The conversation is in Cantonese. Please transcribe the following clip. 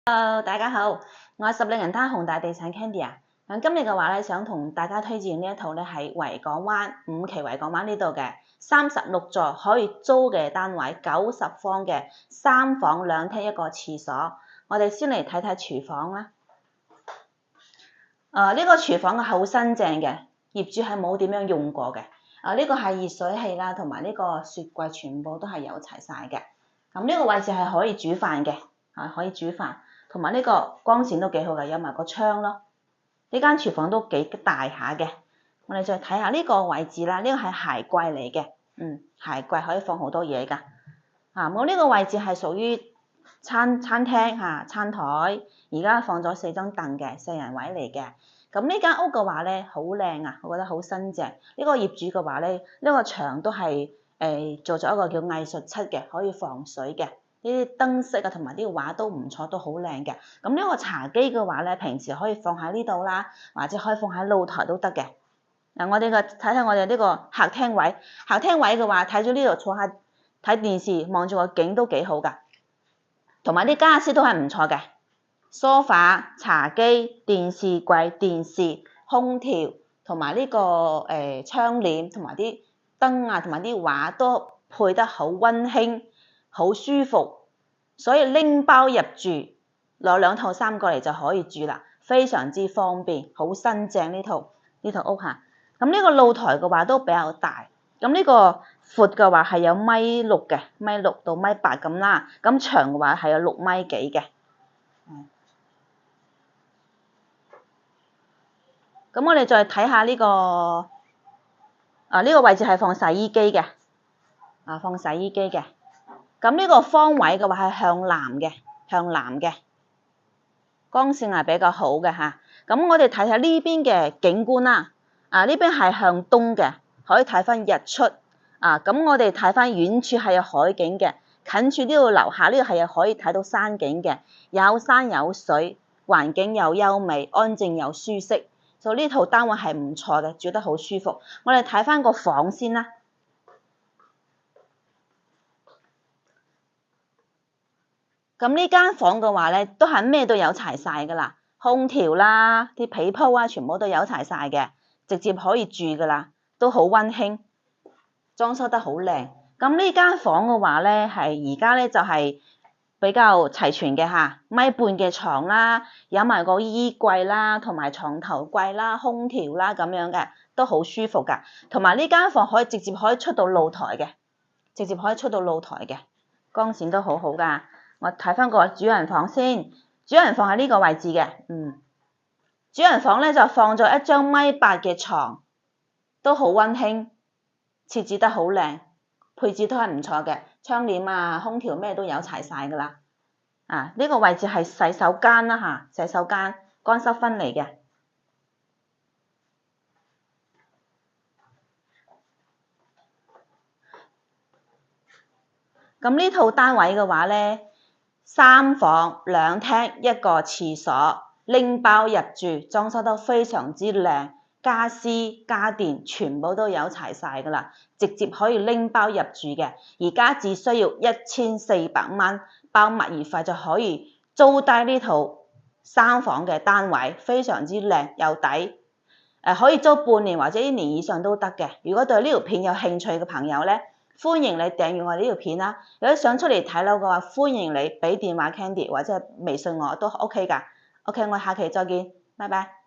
Hello，大家好，我係十里銀灘宏大地產 Candy 啊。今日嘅話咧，想同大家推薦呢一套咧係維港灣5期維港灣呢度嘅36座可以租嘅單位，90方嘅3房2廳1個廁所。我哋先嚟睇睇廚房啦。呢個廚房係好新淨嘅，業主係冇點樣用過嘅。呢個係熱水器啦，同埋呢個雪櫃全部都係有齊晒嘅。咁呢個位置係可以煮飯嘅，可以煮飯。同埋呢個光線都幾好嘅，有埋個窗咯。呢間廚房都幾大下嘅。我哋再睇下呢個位置啦，呢個係鞋櫃嚟嘅，鞋櫃可以放好多嘢㗎。我呢個位置係屬於餐廳嚇，餐台，而家放咗4張凳嘅4人位嚟嘅。咁呢間屋嘅話咧，好靚啊，我覺得好新淨。呢個業主嘅話咧，呢個牆都係做咗一個叫藝術漆嘅，可以防水嘅。呢啲燈飾啊，同埋啲畫都唔錯，都好靚嘅。咁呢個茶几嘅話咧，平時可以放喺呢度啦，或者可以放喺露台都得嘅。我哋睇睇我哋呢個客廳位，客廳位嘅話睇咗呢度坐下睇電視，望住個景都幾好㗎。同埋啲家私都係唔錯嘅，梳化、茶几、電視櫃、電視、空調，同埋呢個窗簾，同埋啲燈啊，同埋啲畫都配得好溫馨。好舒服，所以拎包入住，攞2套衫過嚟就可以住啦，非常之方便，好新淨呢套屋嚇。咁呢個露台嘅話都比較大，咁呢個闊嘅話係有1.6嘅，1.6到1.8咁啦。咁長嘅話係有6米幾嘅。咁我哋再睇下呢個，呢個位置係放洗衣機嘅，放洗衣機嘅。咁呢個方位嘅話係向南嘅，光線係比較好嘅嚇。咁我哋睇下呢邊嘅景觀啦。呢邊係向東嘅，可以睇翻日出。咁我哋睇翻遠處係有海景嘅，近處呢度樓下呢度係可以睇到山景嘅，有山有水，環境又優美，安靜又舒適。所以呢套單位係唔錯嘅，住得好舒服。我哋睇翻個房先啦。咁呢間房嘅話咧，都係咩都有齊晒㗎啦，空調啦、啲被鋪啊，全部都有齊晒嘅，直接可以住㗎啦，都好溫馨，裝修得好靚。咁呢間房嘅話咧，係而家咧就係比較齊全嘅嚇，1.5米嘅床啦，有埋個衣櫃啦，同埋床頭櫃啦、空調啦咁樣嘅，都好舒服㗎。同埋呢間房直接可以出到露台嘅，光線都好好㗎。我睇翻個主人房先，主人房喺呢個位置嘅，主人房咧就放咗一張1.8米嘅床，都好溫馨，設置得好靚，配置都係唔錯嘅，窗簾啊、空調咩都有齊晒㗎啦。呢個位置係洗手間啦嚇，洗手間乾濕分離嘅。咁呢套單位嘅話咧，3房2廳1個廁所，拎包入住，裝修得非常之靚，家私家電全部都有齊晒㗎啦，直接可以拎包入住嘅。而家只需要1400蚊包物業費就可以租低呢套3房嘅單位，非常之靚又抵。可以租半年或者1年以上都得嘅。如果對呢條片有興趣嘅朋友咧，歡迎你訂閱我呢條片啦。如果想出嚟睇樓嘅話，歡迎你俾電話 Candy 或者係微信我都 OK 㗎。OK，我下期再見，拜拜。